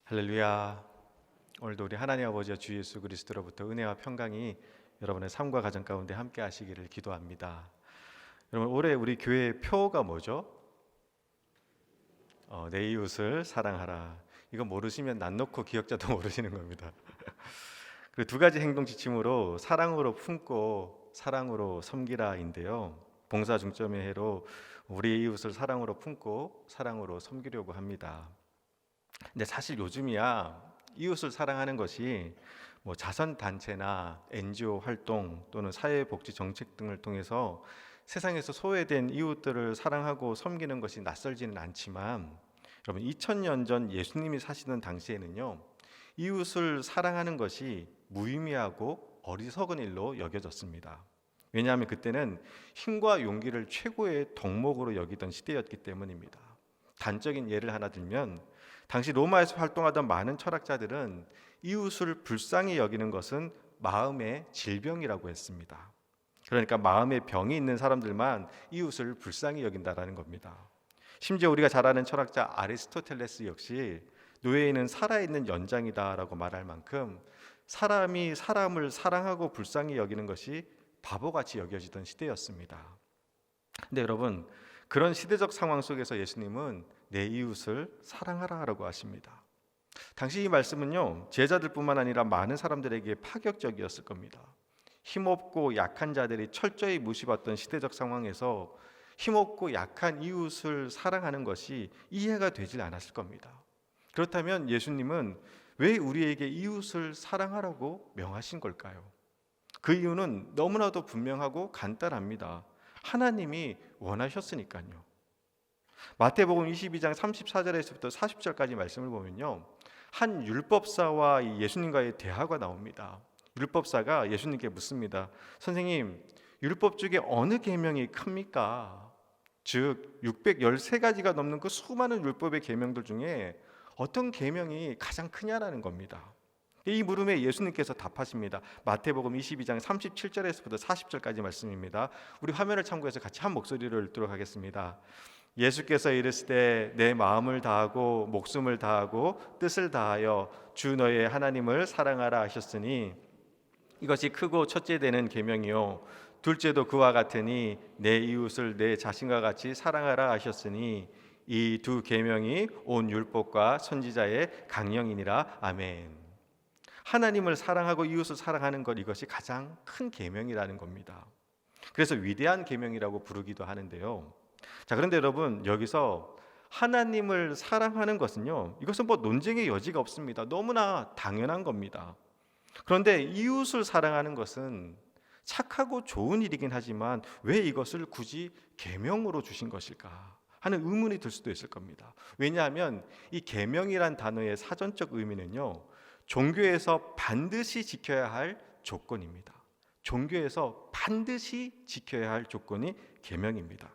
할렐루야. 오늘도 우리 하나님 아버지와 주 예수 그리스도로부터 은혜와 평강이 여러분의 삶과 가정 가운데 함께 하시기를 기도합니다. 여러분, 올해 우리 교회 표가 뭐죠? 내 이웃을 사랑하라. 이거 모르시면 난 놓고 기억자도 모르시는 겁니다. 그 두 가지 행동 지침으로 사랑으로 품고 사랑으로 섬기라인데요. 봉사 중점의 해로 우리 이웃을 사랑으로 품고 사랑으로 섬기려고 합니다. 근데 사실 요즘이야 이웃을 사랑하는 것이 뭐 자선 단체나 NGO 활동 또는 사회복지 정책 등을 통해서 세상에서 소외된 이웃들을 사랑하고 섬기는 것이 낯설지는 않지만, 여러분 2000년 전 예수님이 사시던 당시에는요, 이웃을 사랑하는 것이 무의미하고 어리석은 일로 여겨졌습니다. 왜냐하면 그때는 힘과 용기를 최고의 덕목으로 여기던 시대였기 때문입니다. 단적인 예를 하나 들면, 당시 로마에서 활동하던 많은 철학자들은 이웃을 불쌍히 여기는 것은 마음의 질병이라고 했습니다. 그러니까 마음의 병이 있는 사람들만 이웃을 불쌍히 여긴다라는 겁니다. 심지어 우리가 잘 아는 철학자 아리스토텔레스 역시 노예인은 살아있는 연장이다라고 말할 만큼 사람이 사람을 사랑하고 불쌍히 여기는 것이 바보같이 여겨지던 시대였습니다. 근데 여러분, 그런 시대적 상황 속에서 예수님은 내 이웃을 사랑하라라고 하십니다. 당시 이 말씀은요, 제자들뿐만 아니라 많은 사람들에게 파격적이었을 겁니다. 힘없고 약한 자들이 철저히 무시받던 시대적 상황에서 힘없고 약한 이웃을 사랑하는 것이 이해가 되질 않았을 겁니다. 그렇다면 예수님은 왜 우리에게 이웃을 사랑하라고 명하신 걸까요? 그 이유는 너무나도 분명하고 간단합니다. 하나님이 원하셨으니까요. 마태복음 22장 34절에서부터 40절까지 말씀을 보면요, 한 율법사와 예수님과의 대화가 나옵니다. 율법사가 예수님께 묻습니다. 선생님, 율법 중에 어느 계명이 큽니까? 즉 613가지가 넘는 그 수많은 율법의 계명들 중에 어떤 계명이 가장 크냐라는 겁니다. 이 물음에 예수님께서 답하십니다. 마태복음 22장 37절에서부터 40절까지 말씀입니다. 우리 화면을 참고해서 같이 한 목소리를 읽도록 하겠습니다. 예수께서 이르시되 내 마음을 다하고 목숨을 다하고 뜻을 다하여 주 너의 하나님을 사랑하라 하셨으니 이것이 크고 첫째 되는 계명이요 둘째도 그와 같으니 내 이웃을 내 자신과 같이 사랑하라 하셨으니 이 두 계명이 온 율법과 선지자의 강령이니라. 아멘. 하나님을 사랑하고 이웃을 사랑하는 것, 이것이 가장 큰 계명이라는 겁니다. 그래서 위대한 계명이라고 부르기도 하는데요. 자, 그런데 여러분, 여기서 하나님을 사랑하는 것은요, 이것은 뭐 논쟁의 여지가 없습니다. 너무나 당연한 겁니다. 그런데 이웃을 사랑하는 것은 착하고 좋은 일이긴 하지만 왜 이것을 굳이 계명으로 주신 것일까 하는 의문이 들 수도 있을 겁니다. 왜냐하면 이 계명이란 단어의 사전적 의미는요, 종교에서 반드시 지켜야 할 조건입니다. 종교에서 반드시 지켜야 할 조건이 계명입니다.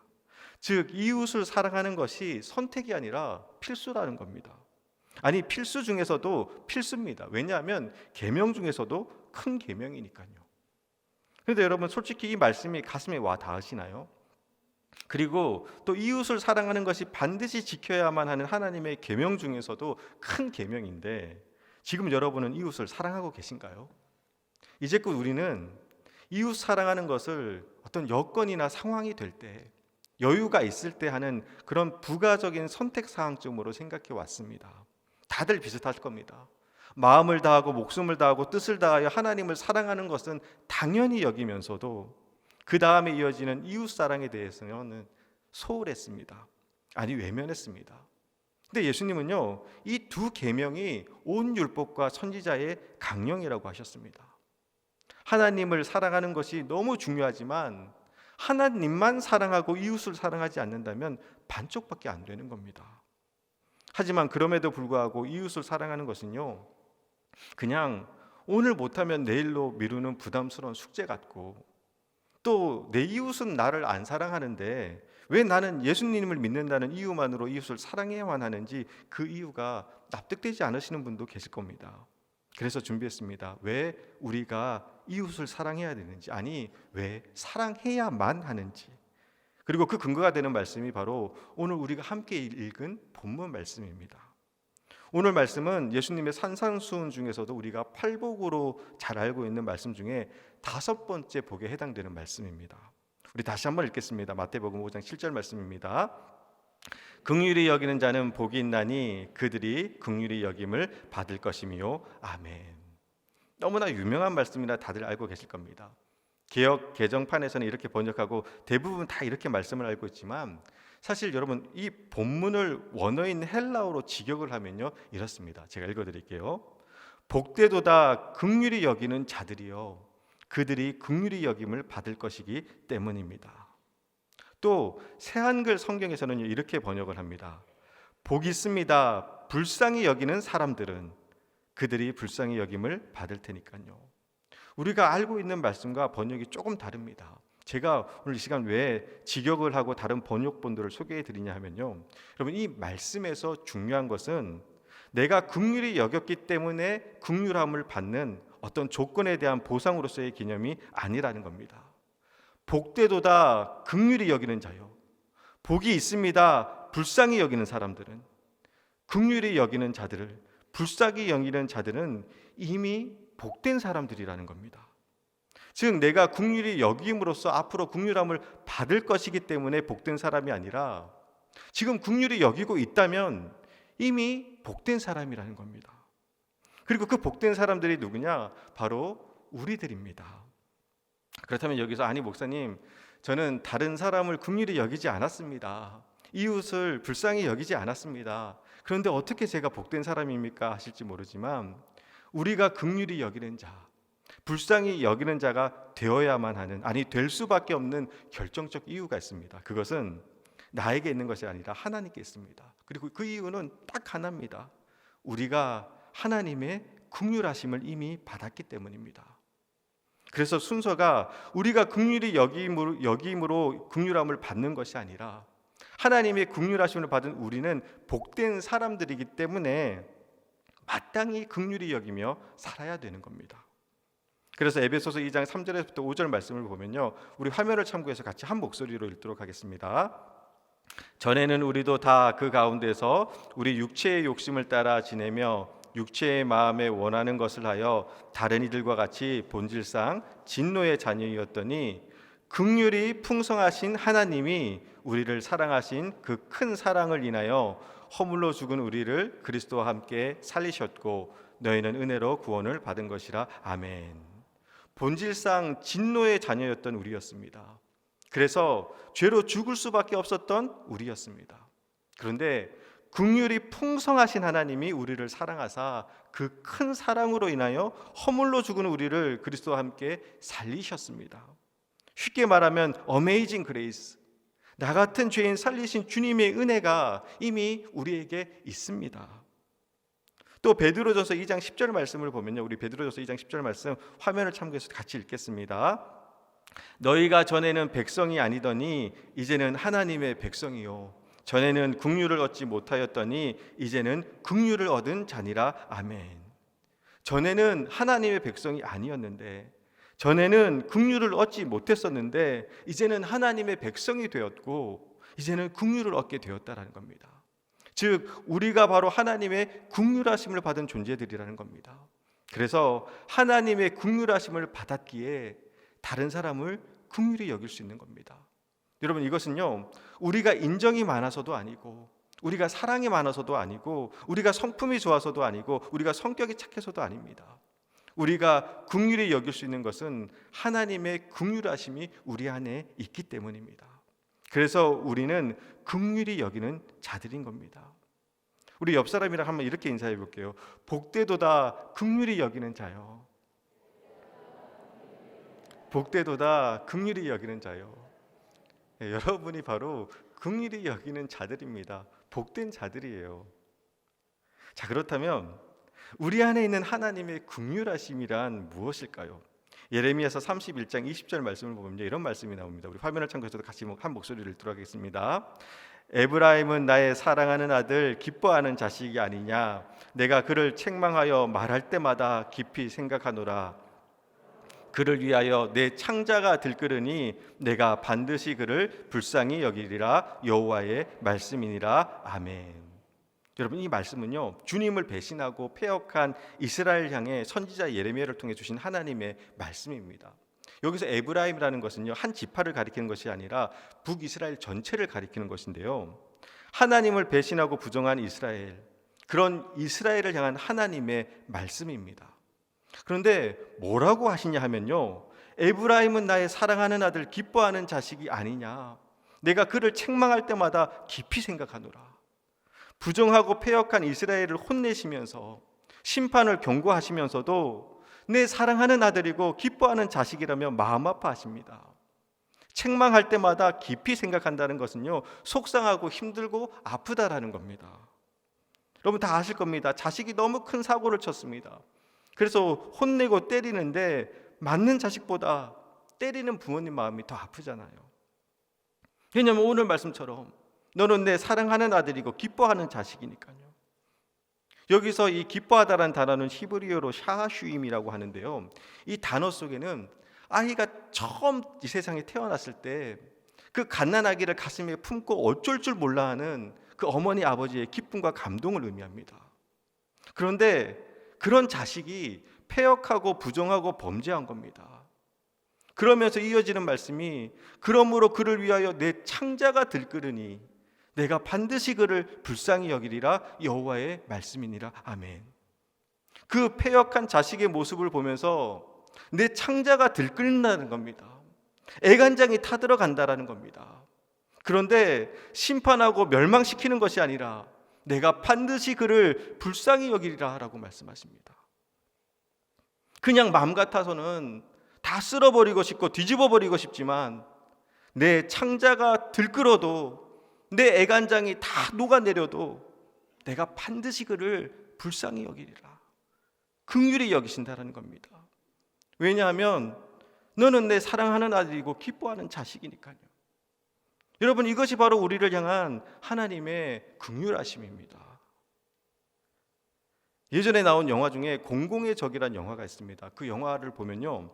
즉 이웃을 사랑하는 것이 선택이 아니라 필수라는 겁니다. 아니, 필수 중에서도 필수입니다. 왜냐하면 계명 중에서도 큰 계명이니까요. 그런데 여러분, 솔직히 이 말씀이 가슴에 와 닿으시나요? 그리고 또 이웃을 사랑하는 것이 반드시 지켜야만 하는 하나님의 계명 중에서도 큰 계명인데, 지금 여러분은 이웃을 사랑하고 계신가요? 이제껏 우리는 이웃 사랑하는 것을 어떤 여건이나 상황이 될 때, 여유가 있을 때 하는 그런 부가적인 선택 사항쯤으로 생각해 왔습니다. 다들 비슷할 겁니다. 마음을 다하고 목숨을 다하고 뜻을 다하여 하나님을 사랑하는 것은 당연히 여기면서도 그 다음에 이어지는 이웃 사랑에 대해서는 소홀했습니다. 아니, 외면했습니다. 근데 예수님은요, 이 두 계명이 온 율법과 선지자의 강령이라고 하셨습니다. 하나님을 사랑하는 것이 너무 중요하지만 하나님만 사랑하고 이웃을 사랑하지 않는다면 반쪽밖에 안 되는 겁니다. 하지만 그럼에도 불구하고 이웃을 사랑하는 것은요, 그냥 오늘 못하면 내일로 미루는 부담스러운 숙제 같고, 또 내 이웃은 나를 안 사랑하는데 왜 나는 예수님을 믿는다는 이유만으로 이웃을 사랑해야만 하는지 그 이유가 납득되지 않으시는 분도 계실 겁니다. 그래서 준비했습니다. 왜 우리가 이웃을 사랑해야 되는지, 아니 왜 사랑해야만 하는지, 그리고 그 근거가 되는 말씀이 바로 오늘 우리가 함께 읽은 본문 말씀입니다. 오늘 말씀은 예수님의 산상수훈 중에서도 우리가 팔복으로 잘 알고 있는 말씀 중에 5번째 복에 해당되는 말씀입니다. 우리 다시 한번 읽겠습니다. 마태복음 5장 7절 말씀입니다. 긍휼히 여기는 자는 복이 있나니 그들이 긍휼히 여김을 받을 것이미요. 아멘. 너무나 유명한 말씀이라 다들 알고 계실 겁니다. 개역 개정판에서는 이렇게 번역하고 대부분 다 이렇게 말씀을 알고 있지만 사실 여러분 이 본문을 원어인 헬라어로 직역을 하면요 이렇습니다. 제가 읽어드릴게요. 복되도다 긍휼히 여기는 자들이요 그들이 긍휼히 여김을 받을 것이기 때문입니다. 또 새한글 성경에서는 이렇게 번역을 합니다. 복이 있습니다. 불쌍히 여기는 사람들은 그들이 불쌍히 여김을 받을 테니까요. 우리가 알고 있는 말씀과 번역이 조금 다릅니다. 제가 오늘 이 시간 왜 직역을 하고 다른 번역본들을 소개해 드리냐 하면요, 여러분 이 말씀에서 중요한 것은 내가 긍휼히 여겼기 때문에 긍휼함을 받는 어떤 조건에 대한 보상으로서의 개념이 아니라는 겁니다. 복되도다 긍휼히 여기는 자요 복이 있습니다. 불쌍히 여기는 사람들은 긍휼히 여기는 자들을 불쌍히 여기는 자들은 이미 복된 사람들이라는 겁니다. 즉 내가 긍휼히 여김으로써 앞으로 긍휼함을 받을 것이기 때문에 복된 사람이 아니라 지금 긍휼히 여기고 있다면 이미 복된 사람이라는 겁니다. 그리고 그 복된 사람들이 누구냐? 바로 우리들입니다. 그렇다면 여기서 아니 목사님 저는 다른 사람을 긍휼히 여기지 않았습니다. 이웃을 불쌍히 여기지 않았습니다. 그런데 어떻게 제가 복된 사람입니까? 하실지 모르지만 우리가 긍휼히 여기는 자, 불쌍히 여기는 자가 되어야만 하는, 아니 될 수밖에 없는 결정적 이유가 있습니다. 그것은 나에게 있는 것이 아니라 하나님께 있습니다. 그리고 그 이유는 딱 하나입니다. 우리가 하나님의 긍휼하심을 이미 받았기 때문입니다. 그래서 순서가 우리가 긍휼히 여김으로 긍휼함을 받는 것이 아니라 하나님의 긍휼하심을 받은 우리는 복된 사람들이기 때문에 마땅히 긍휼히 여기며 살아야 되는 겁니다. 그래서 에베소서 2장 3절에서부터 5절 말씀을 보면요, 우리 화면을 참고해서 같이 한 목소리로 읽도록 하겠습니다. 전에는 우리도 다 그 가운데서 우리 육체의 욕심을 따라 지내며 육체의 마음에 원하는 것을 하여 다른 이들과 같이 본질상 진노의 자녀이었더니 긍휼이 풍성하신 하나님이 우리를 사랑하신 그 큰 사랑을 인하여 허물로 죽은 우리를 그리스도와 함께 살리셨고 너희는 은혜로 구원을 받은 것이라. 아멘. 본질상 진노의 자녀였던 우리였습니다. 그래서 죄로 죽을 수밖에 없었던 우리였습니다. 그런데 긍휼이 풍성하신 하나님이 우리를 사랑하사 그 큰 사랑으로 인하여 허물로 죽은 우리를 그리스도와 함께 살리셨습니다. 쉽게 말하면 어메이징 그레이스, 나 같은 죄인 살리신 주님의 은혜가 이미 우리에게 있습니다. 또 베드로전서 2장 10절 말씀을 보면요, 우리 베드로전서 2장 10절 말씀 화면을 참고해서 같이 읽겠습니다. 너희가 전에는 백성이 아니더니 이제는 하나님의 백성이요 전에는 긍휼을 얻지 못하였더니 이제는 긍휼을 얻은 자니라. 아멘. 전에는 하나님의 백성이 아니었는데, 전에는 긍휼을 얻지 못했었는데 이제는 하나님의 백성이 되었고 이제는 긍휼을 얻게 되었다라는 겁니다. 즉 우리가 바로 하나님의 긍휼하심을 받은 존재들이라는 겁니다. 그래서 하나님의 긍휼하심을 받았기에 다른 사람을 긍휼히 여길 수 있는 겁니다. 여러분 이것은요, 우리가 인정이 많아서도 아니고 우리가 사랑이 많아서도 아니고 우리가 성품이 좋아서도 아니고 우리가 성격이 착해서도 아닙니다. 우리가 긍휼히 여길 수 있는 것은 하나님의 긍휼하심이 우리 안에 있기 때문입니다. 그래서 우리는 긍휼히 여기는 자들인 겁니다. 우리 옆 사람이랑 한번 이렇게 인사해 볼게요. 복되도다 긍휼히 여기는 자요. 복되도다 긍휼히 여기는 자요. 네, 여러분이 바로 긍휼히 여기는 자들입니다. 복된 자들이에요. 자, 그렇다면 우리 안에 있는 하나님의 긍휼하심이란 무엇일까요? 예레미야서 31장 20절 말씀을 보면 이런 말씀이 나옵니다. 우리 화면을 참고해서 같이 한 목소리를 읽도록 하겠습니다. 에브라임은 나의 사랑하는 아들, 기뻐하는 자식이 아니냐. 내가 그를 책망하여 말할 때마다 깊이 생각하노라. 그를 위하여 내 창자가 들끓으니 내가 반드시 그를 불쌍히 여기리라. 여호와의 말씀이니라. 아멘. 여러분, 이 말씀은요, 주님을 배신하고 패역한 이스라엘 향해 선지자 예레미야를 통해 주신 하나님의 말씀입니다. 여기서 에브라임이라는 것은요, 한 지파를 가리키는 것이 아니라 북이스라엘 전체를 가리키는 것인데요, 하나님을 배신하고 부정한 이스라엘, 그런 이스라엘을 향한 하나님의 말씀입니다. 그런데 뭐라고 하시냐 하면요, 에브라임은 나의 사랑하는 아들, 기뻐하는 자식이 아니냐, 내가 그를 책망할 때마다 깊이 생각하노라. 부정하고 패역한 이스라엘을 혼내시면서 심판을 경고하시면서도 내 사랑하는 아들이고 기뻐하는 자식이라며 마음 아파하십니다. 책망할 때마다 깊이 생각한다는 것은요, 속상하고 힘들고 아프다라는 겁니다. 여러분 다 아실 겁니다. 자식이 너무 큰 사고를 쳤습니다. 그래서 혼내고 때리는데 맞는 자식보다 때리는 부모님 마음이 더 아프잖아요. 왜냐하면 오늘 말씀처럼 너는 내 사랑하는 아들이고 기뻐하는 자식이니까요. 여기서 이 기뻐하다라는 단어는 히브리어로 샤슈임이라고 하는데요, 이 단어 속에는 아이가 처음 이 세상에 태어났을 때 그 갓난아기를 가슴에 품고 어쩔 줄 몰라 하는 그 어머니 아버지의 기쁨과 감동을 의미합니다. 그런데 그런 자식이 패역하고 부정하고 범죄한 겁니다. 그러면서 이어지는 말씀이 그러므로 그를 위하여 내 창자가 들끓으니 내가 반드시 그를 불쌍히 여기리라, 여호와의 말씀이니라. 아멘. 그 패역한 자식의 모습을 보면서 내 창자가 들끓는다는 겁니다. 애간장이 타들어간다라는 겁니다. 그런데 심판하고 멸망시키는 것이 아니라 내가 반드시 그를 불쌍히 여기리라 라고 말씀하십니다. 그냥 마음 같아서는 다 쓸어버리고 싶고 뒤집어버리고 싶지만 내 창자가 들끓어도 내 애간장이 다 녹아내려도 내가 반드시 그를 불쌍히 여기리라, 긍휼히 여기신다라는 겁니다. 왜냐하면 너는 내 사랑하는 아들이고 기뻐하는 자식이니까요. 여러분, 이것이 바로 우리를 향한 하나님의 긍휼하심입니다. 예전에 나온 영화 중에 공공의 적이라는 영화가 있습니다. 그 영화를 보면요,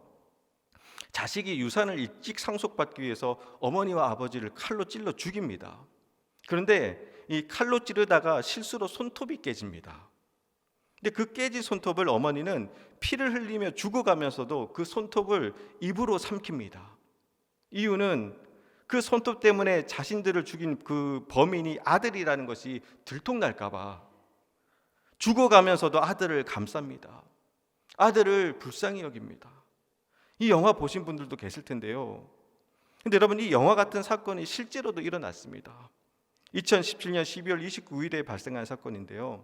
자식이 유산을 일찍 상속받기 위해서 어머니와 아버지를 칼로 찔러 죽입니다. 그런데 이 칼로 찌르다가 실수로 손톱이 깨집니다. 근데 그 깨진 손톱을 어머니는 피를 흘리며 죽어가면서도 그 손톱을 입으로 삼킵니다. 이유는 그 손톱 때문에 자신들을 죽인 그 범인이 아들이라는 것이 들통날까 봐 죽어가면서도 아들을 감쌉니다. 아들을 불쌍히 여깁니다. 이 영화 보신 분들도 계실 텐데요, 근데 여러분, 이 영화 같은 사건이 실제로도 일어났습니다. 2017년 12월 29일에 발생한 사건인데요,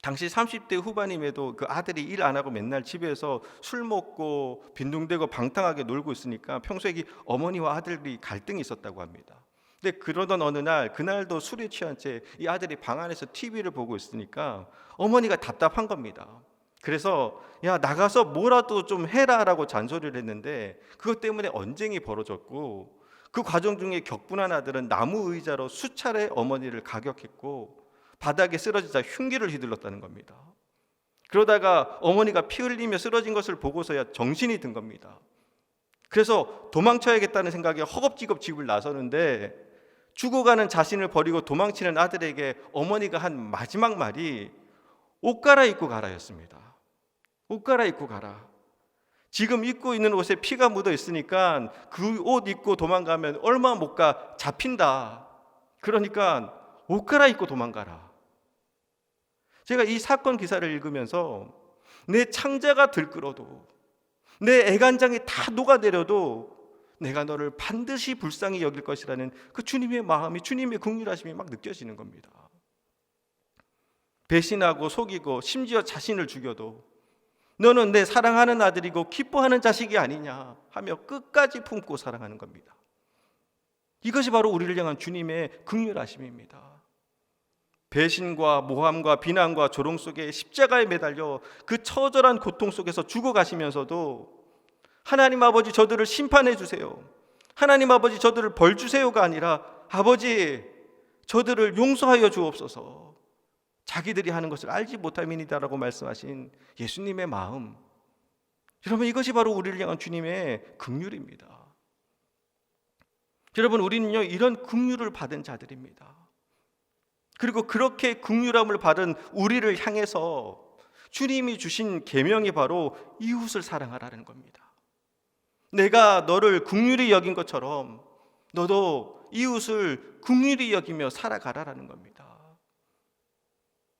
당시 30대 후반임에도 그 아들이 일 안 하고 맨날 집에서 술 먹고 빈둥대고 방탕하게 놀고 있으니까 평소에 어머니와 아들이 갈등이 있었다고 합니다. 근데 그러던 어느 날, 그날도 술에 취한 채 이 아들이 방 안에서 TV를 보고 있으니까 어머니가 답답한 겁니다. 그래서 야, 나가서 뭐라도 좀 해라 라고 잔소리를 했는데 그것 때문에 언쟁이 벌어졌고, 그 과정 중에 격분한 아들은 나무 의자로 수차례 어머니를 가격했고 바닥에 쓰러지자 흉기를 휘둘렀다는 겁니다. 그러다가 어머니가 피 흘리며 쓰러진 것을 보고서야 정신이 든 겁니다. 그래서 도망쳐야겠다는 생각에 허겁지겁 집을 나서는데 죽어가는 자신을 버리고 도망치는 아들에게 어머니가 한 마지막 말이 옷 갈아입고 가라였습니다. 옷 갈아입고 가라. 지금 입고 있는 옷에 피가 묻어 있으니까 그 옷 입고 도망가면 얼마 못 가, 잡힌다. 그러니까 옷 갈아입고 도망가라. 제가 이 사건 기사를 읽으면서 내 창자가 들끓어도 내 애간장이 다 녹아내려도 내가 너를 반드시 불쌍히 여길 것이라는 그 주님의 마음이, 주님의 긍휼하심이 막 느껴지는 겁니다. 배신하고 속이고 심지어 자신을 죽여도 너는 내 사랑하는 아들이고 기뻐하는 자식이 아니냐 하며 끝까지 품고 사랑하는 겁니다. 이것이 바로 우리를 향한 주님의 긍휼하심입니다. 배신과 모함과 비난과 조롱 속에 십자가에 매달려 그 처절한 고통 속에서 죽어가시면서도 하나님 아버지, 저들을 심판해 주세요, 하나님 아버지, 저들을 벌 주세요가 아니라 아버지, 저들을 용서하여 주옵소서, 자기들이 하는 것을 알지 못함이니다라고 말씀하신 예수님의 마음, 여러분, 이것이 바로 우리를 향한 주님의 긍휼입니다. 여러분, 우리는요 이런 긍휼을 받은 자들입니다. 그리고 그렇게 긍휼함을 받은 우리를 향해서 주님이 주신 계명이 바로 이웃을 사랑하라는 겁니다. 내가 너를 긍휼히 여긴 것처럼 너도 이웃을 긍휼히 여기며 살아가라라는 겁니다.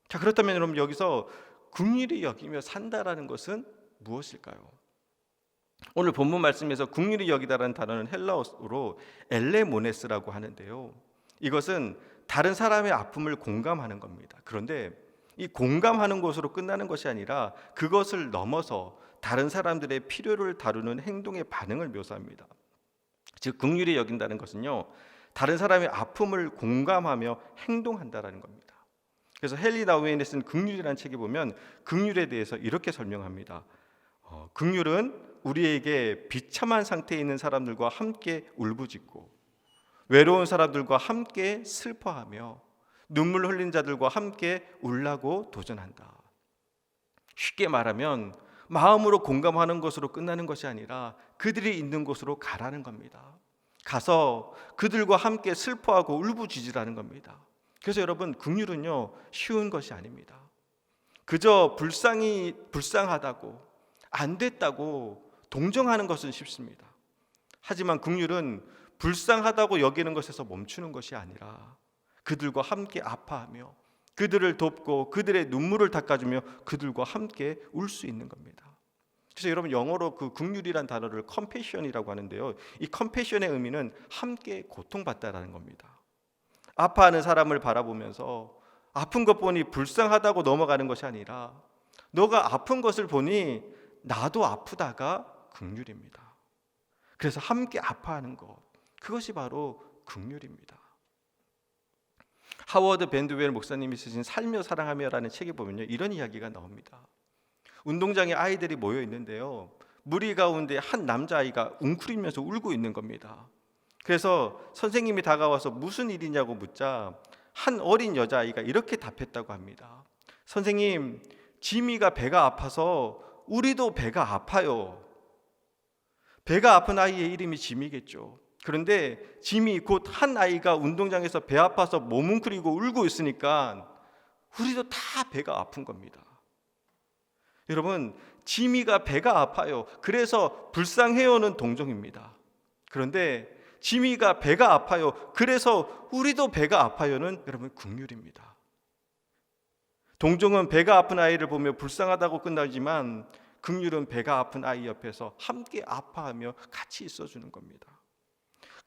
자, 그렇다면 여러분, 여기서 긍휼히 여기며 산다라는 것은 무엇일까요? 오늘 본문 말씀에서 긍휼히 여기다라는 단어는 헬라어로 엘레모네스라고 하는데요, 이것은 다른 사람의 아픔을 공감하는 겁니다. 그런데 이 공감하는 것으로 끝나는 것이 아니라 그것을 넘어서 다른 사람들의 필요를 다루는 행동의 반응을 묘사합니다. 즉, 긍휼히 여긴다는 것은요, 다른 사람의 아픔을 공감하며 행동한다라는 겁니다. 그래서 헨리 나우엔이 쓴 긍휼이라는 책에 보면 긍휼에 대해서 이렇게 설명합니다. 긍휼은 우리에게 비참한 상태에 있는 사람들과 함께 울부짖고 외로운 사람들과 함께 슬퍼하며 눈물 흘린 자들과 함께 울라고 도전한다. 쉽게 말하면 마음으로 공감하는 것으로 끝나는 것이 아니라 그들이 있는 곳으로 가라는 겁니다. 가서 그들과 함께 슬퍼하고 울부짖으라는 겁니다. 그래서 여러분, 긍휼은요, 쉬운 것이 아닙니다. 그저 불쌍하다고, 안 됐다고 동정하는 것은 쉽습니다. 하지만 긍휼은 불쌍하다고 여기는 것에서 멈추는 것이 아니라 그들과 함께 아파하며 그들을 돕고 그들의 눈물을 닦아주며 그들과 함께 울 수 있는 겁니다. 그래서 여러분, 영어로 그 긍휼이란 단어를 compassion이라고 하는데요, 이 compassion의 의미는 함께 고통받다라는 겁니다. 아파하는 사람을 바라보면서 아픈 것 보니 불쌍하다고 넘어가는 것이 아니라 너가 아픈 것을 보니 나도 아프다가 긍휼입니다. 그래서 함께 아파하는 것, 그것이 바로 긍휼입니다. 하워드 밴드웰 목사님이 쓰신 살며 사랑하며라는 책에 보면요, 이런 이야기가 나옵니다. 운동장에 아이들이 모여 있는데요, 무리 가운데 한 남자아이가 웅크리면서 울고 있는 겁니다. 그래서 선생님이 다가와서 무슨 일이냐고 묻자 한 어린 여자아이가 이렇게 답했다고 합니다. 선생님, 지미가 배가 아파서 우리도 배가 아파요. 배가 아픈 아이의 이름이 지미겠죠. 그런데 지미, 곧 한 아이가 운동장에서 배 아파서 몸웅크리고 울고 있으니까 우리도 다 배가 아픈 겁니다. 여러분, 지미가 배가 아파요. 그래서 불쌍해요는 동정입니다. 그런데 지미가 배가 아파요. 그래서 우리도 배가 아파요는 여러분 긍휼입니다. 동정은 배가 아픈 아이를 보며 불쌍하다고 끝나지만 긍휼은 배가 아픈 아이 옆에서 함께 아파하며 같이 있어주는 겁니다.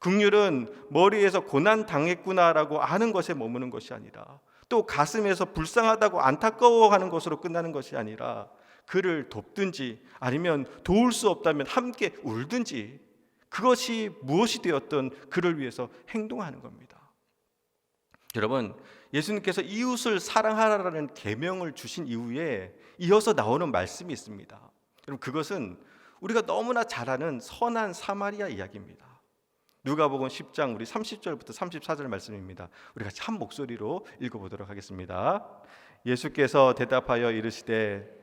긍휼은 머리에서 고난 당했구나라고 아는 것에 머무는 것이 아니라 또 가슴에서 불쌍하다고 안타까워하는 것으로 끝나는 것이 아니라 그를 돕든지 아니면 도울 수 없다면 함께 울든지 그것이 무엇이 되었든 그를 위해서 행동하는 겁니다. 여러분, 예수님께서 이웃을 사랑하라는 계명을 주신 이후에 이어서 나오는 말씀이 있습니다. 여러분, 그것은 우리가 너무나 잘 아는 선한 사마리아 이야기입니다. 누가복음 10장 우리 30절부터 34절 말씀입니다. 우리 같이 한 목소리로 읽어보도록 하겠습니다. 예수께서 대답하여 이르시되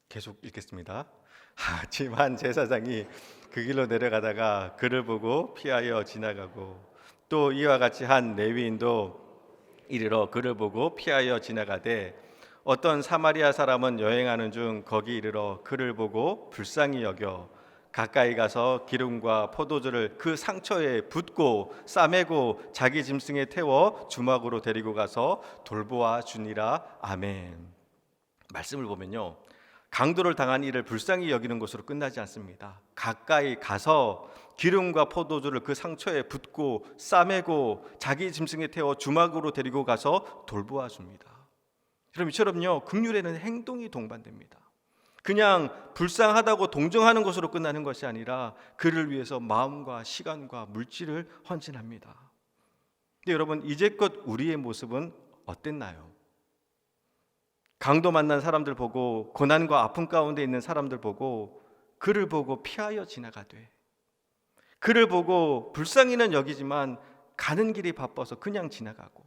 계속 읽겠습니다. 하지만 제사장이 그 길로 내려가다가 그를 보고 피하여 지나가고 또 이와 같이 한 레위인도 이르러 그를 보고 피하여 지나가되 어떤 사마리아 사람은 여행하는 중 거기 이르러 그를 보고 불쌍히 여겨 가까이 가서 기름과 포도주를 그 상처에 붓고 싸매고 자기 짐승에 태워 주막으로 데리고 가서 돌보아 주니라. 아멘. 말씀을 보면요, 강도를 당한 이를 불쌍히 여기는 것으로 끝나지 않습니다. 가까이 가서 기름과 포도주를 그 상처에 붓고 싸매고 자기 짐승에 태워 주막으로 데리고 가서 돌보아 줍니다. 여러분, 이처럼요, 긍휼에는 행동이 동반됩니다. 그냥 불쌍하다고 동정하는 것으로 끝나는 것이 아니라 그를 위해서 마음과 시간과 물질을 헌신합니다. 근데 여러분, 이제껏 우리의 모습은 어땠나요? 강도 만난 사람들 보고 고난과 아픔 가운데 있는 사람들 보고 그를 보고 피하여 지나가되 그를 보고 불쌍히는 여기지만 가는 길이 바빠서 그냥 지나가고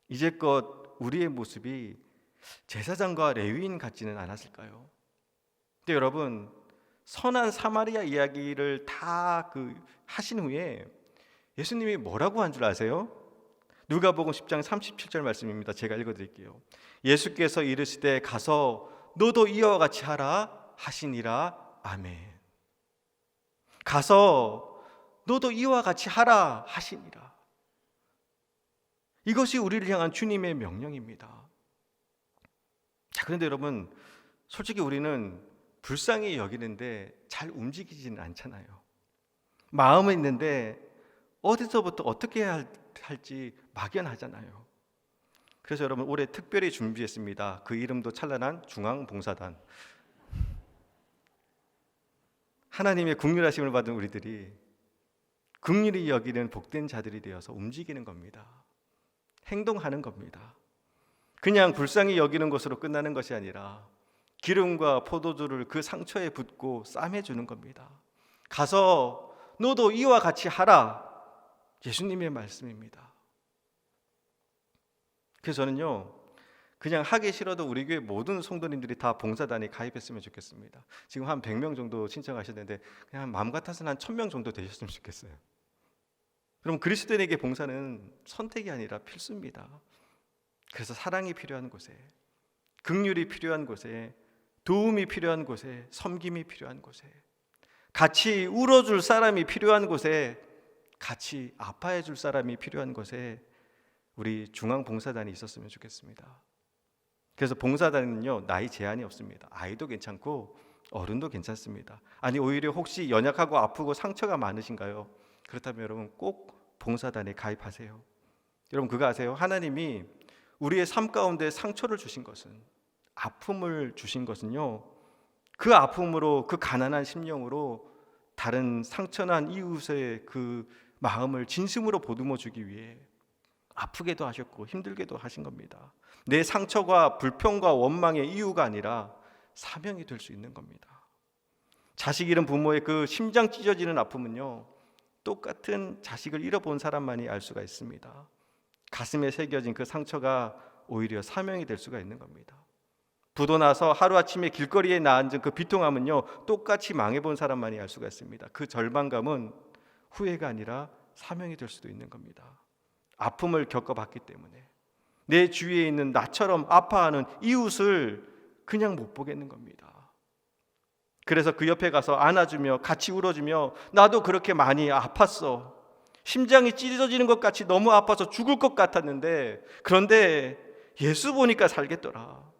이제껏 우리의 모습이 제사장과 레위인 같지는 않았을까요? 근데 여러분, 선한 사마리아 이야기를 다 하신 후에 예수님이 뭐라고 한 줄 아세요? 누가복음 10장 37절 말씀입니다. 제가 읽어드릴게요. 예수께서 이르시되 가서 너도 이와 같이 하라 하시니라. 아멘. 가서 너도 이와 같이 하라 하시니라. 이것이 우리를 향한 주님의 명령입니다. 자, 그런데 여러분, 솔직히 우리는 불쌍히 여기는데 잘 움직이지는 않잖아요. 마음은 있는데 어디서부터 어떻게 해야 할지 막연하잖아요. 그래서 여러분, 올해 특별히 준비했습니다. 그 이름도 찬란한 중앙봉사단. 하나님의 긍휼하심을 받은 우리들이 긍휼히 여기는 복된 자들이 되어서 움직이는 겁니다. 행동하는 겁니다. 그냥 불쌍히 여기는 것으로 끝나는 것이 아니라 기름과 포도주를 그 상처에 붓고 싸매주는 겁니다. 가서 너도 이와 같이 하라. 예수님의 말씀입니다. 그래서 저는요, 그냥 하기 싫어도 우리 교회 모든 성도님들이 다 봉사단에 가입했으면 좋겠습니다. 지금 한 100명 정도 신청하셨는데 그냥 마음 같아서는 한 1000명 정도 되셨으면 좋겠어요. 그럼 그리스도인에게 봉사는 선택이 아니라 필수입니다. 그래서 사랑이 필요한 곳에, 긍휼이 필요한 곳에, 도움이 필요한 곳에, 섬김이 필요한 곳에, 같이 울어줄 사람이 필요한 곳에, 같이 아파해줄 사람이 필요한 곳에 우리 중앙봉사단이 있었으면 좋겠습니다. 그래서 봉사단은요, 나이 제한이 없습니다. 아이도 괜찮고 어른도 괜찮습니다. 아니, 오히려 혹시 연약하고 아프고 상처가 많으신가요? 그렇다면 여러분 꼭 봉사단에 가입하세요. 여러분 그거 아세요? 하나님이 우리의 삶 가운데 상처를 주신 것은, 아픔을 주신 것은요, 그 아픔으로, 그 가난한 심령으로 다른 상처난 이웃의 그 마음을 진심으로 보듬어 주기 위해 아프게도 하셨고 힘들게도 하신 겁니다. 내 상처가 불평과 원망의 이유가 아니라 사명이 될 수 있는 겁니다. 자식 잃은 부모의 그 심장 찢어지는 아픔은요, 똑같은 자식을 잃어본 사람만이 알 수가 있습니다. 가슴에 새겨진 그 상처가 오히려 사명이 될 수가 있는 겁니다. 부도 나서 하루아침에 길거리에 나앉은 그 비통함은요, 똑같이 망해본 사람만이 알 수가 있습니다. 그 절망감은 후회가 아니라 사명이 될 수도 있는 겁니다. 아픔을 겪어봤기 때문에 내 주위에 있는 나처럼 아파하는 이웃을 그냥 못 보겠는 겁니다. 그래서 그 옆에 가서 안아주며 같이 울어주며, 나도 그렇게 많이 아팠어. 심장이 찢어지는 것 같이 너무 아파서 죽을 것 같았는데, 그런데 예수 보니까 살겠더라.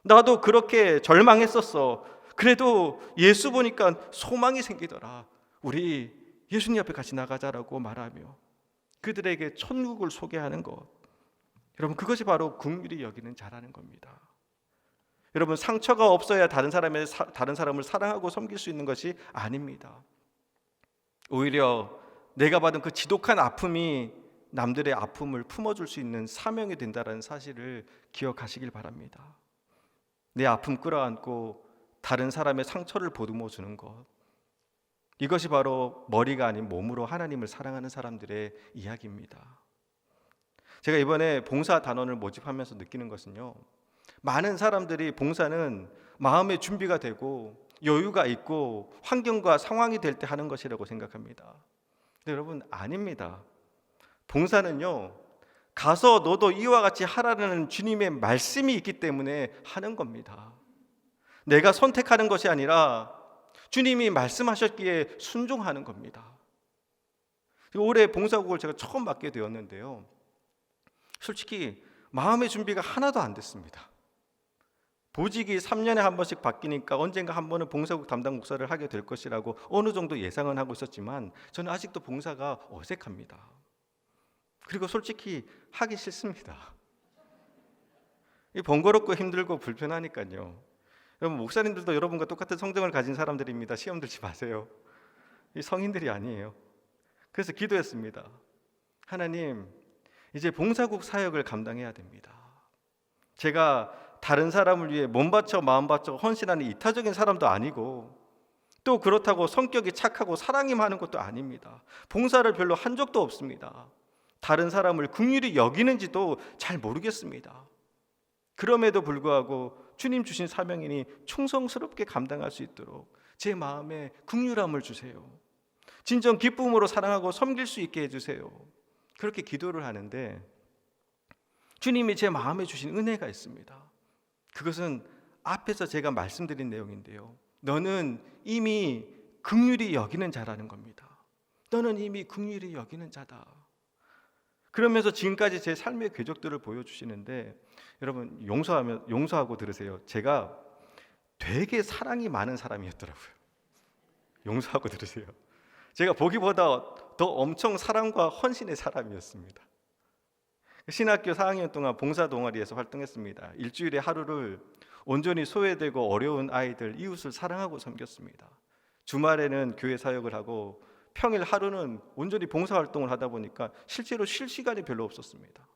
나도 그렇게 절망했었어. 그래도 예수 보니까 소망이 생기더라. 우리 예수님 앞에 같이 나가자라고 말하며 그들에게 천국을 소개하는 것, 여러분 그것이 바로 긍휼히 여기는 자라는 겁니다. 여러분 상처가 없어야 다른 사람을 사랑하고 섬길 수 있는 것이 아닙니다. 오히려 내가 받은 그 지독한 아픔이 남들의 아픔을 품어줄 수 있는 사명이 된다는 사실을 기억하시길 바랍니다. 내 아픔 끌어안고 다른 사람의 상처를 보듬어 주는 것, 이것이 바로 머리가 아닌 몸으로 하나님을 사랑하는 사람들의 이야기입니다. 제가 이번에 봉사 단원을 모집하면서 느끼는 것은요, 많은 사람들이 봉사는 마음의 준비가 되고 여유가 있고 환경과 상황이 될 때 하는 것이라고 생각합니다. 근데 여러분 아닙니다. 봉사는요, 가서 너도 이와 같이 하라는 주님의 말씀이 있기 때문에 하는 겁니다. 내가 선택하는 것이 아니라 주님이 말씀하셨기에 순종하는 겁니다. 올해 봉사국을 제가 처음 맡게 되었는데요, 솔직히 마음의 준비가 하나도 안 됐습니다. 보직이 3년에 한 번씩 바뀌니까 언젠가 한 번은 봉사국 담당 목사를 하게 될 것이라고 어느 정도 예상은 하고 있었지만 저는 아직도 봉사가 어색합니다. 그리고 솔직히 하기 싫습니다. 번거롭고 힘들고 불편하니까요. 여러분 목사님들도 여러분과 똑같은 성정을 가진 사람들입니다. 시험 들지 마세요. 성인들이 아니에요. 그래서 기도했습니다. 하나님, 이제 봉사국 사역을 감당해야 됩니다. 제가 다른 사람을 위해 몸 바쳐 마음 바쳐 헌신하는 이타적인 사람도 아니고, 또 그렇다고 성격이 착하고 사랑이 많은 것도 아닙니다. 봉사를 별로 한 적도 없습니다. 다른 사람을 긍휼히 여기는지도 잘 모르겠습니다. 그럼에도 불구하고 주님 주신 사명이니 충성스럽게 감당할 수 있도록 제 마음에 긍휼함을 주세요. 진정 기쁨으로 사랑하고 섬길 수 있게 해주세요. 그렇게 기도를 하는데 주님이 제 마음에 주신 은혜가 있습니다. 그것은 앞에서 제가 말씀드린 내용인데요. 너는 이미 긍휼히 여기는 자라는 겁니다. 너는 이미 긍휼히 여기는 자다. 그러면서 지금까지 제 삶의 궤적들을 보여주시는데, 여러분 용서하고 들으세요. 제가 되게 사랑이 많은 사람이었더라고요. 용서하고 들으세요. 제가 보기보다 더 엄청 사랑과 헌신의 사람이었습니다. 신학교 4학년 동안 봉사 동아리에서 활동했습니다. 일주일에 하루를 온전히 소외되고 어려운 아이들, 이웃을 사랑하고 섬겼습니다. 주말에는 교회 사역을 하고 평일 하루는 온전히 봉사활동을 하다 보니까 실제로 쉴 시간이 별로 없었습니다.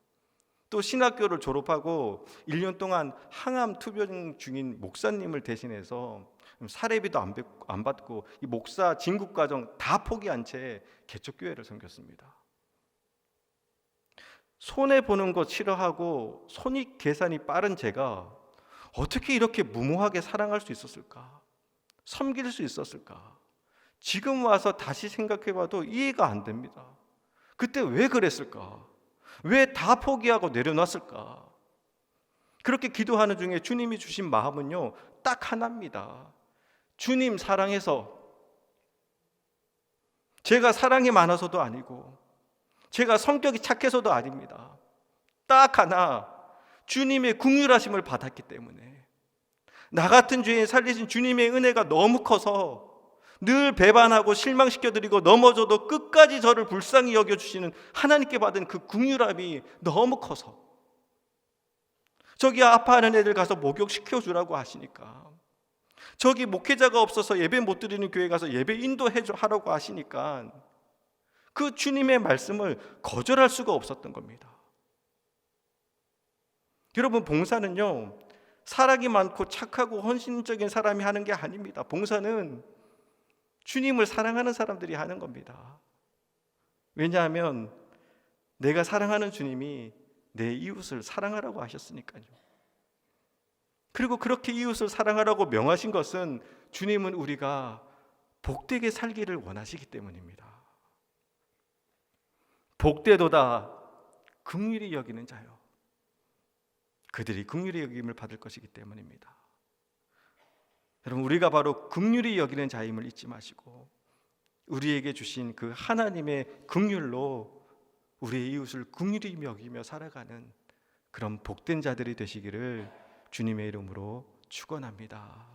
또 신학교를 졸업하고 1년 동안 항암 투병 중인 목사님을 대신해서 사례비도 안 받고 이 목사 진급 과정 다 포기한 채 개척교회를 섬겼습니다. 손해보는 거 싫어하고 손익 계산이 빠른 제가 어떻게 이렇게 무모하게 사랑할 수 있었을까? 섬길 수 있었을까? 지금 와서 다시 생각해봐도 이해가 안 됩니다. 그때 왜 그랬을까? 왜 다 포기하고 내려놨을까? 그렇게 기도하는 중에 주님이 주신 마음은요, 딱 하나입니다. 주님 사랑해서, 제가 사랑이 많아서도 아니고 제가 성격이 착해서도 아닙니다. 딱 하나, 주님의 긍휼하심을 받았기 때문에, 나 같은 죄인 살리신 주님의 은혜가 너무 커서 늘 배반하고 실망시켜드리고 넘어져도 끝까지 저를 불쌍히 여겨주시는 하나님께 받은 그 긍휼함이 너무 커서, 저기 아파하는 애들 가서 목욕시켜주라고 하시니까, 저기 목회자가 없어서 예배 못 드리는 교회 가서 예배 인도하라고 하시니까 그 주님의 말씀을 거절할 수가 없었던 겁니다. 여러분, 봉사는요, 사랑이 많고 착하고 헌신적인 사람이 하는 게 아닙니다. 봉사는 주님을 사랑하는 사람들이 하는 겁니다. 왜냐하면 내가 사랑하는 주님이 내 이웃을 사랑하라고 하셨으니까요. 그리고 그렇게 이웃을 사랑하라고 명하신 것은 주님은 우리가 복되게 살기를 원하시기 때문입니다. 복되도다 긍휼히 여기는 자요, 그들이 긍휼히 여김을 받을 것이기 때문입니다. 여러분, 우리가 바로 긍휼히 여기는 자임을 잊지 마시고 우리에게 주신 그 하나님의 긍휼로 우리의 이웃을 긍휼히 여기며 살아가는 그런 복된 자들이 되시기를 주님의 이름으로 축원합니다.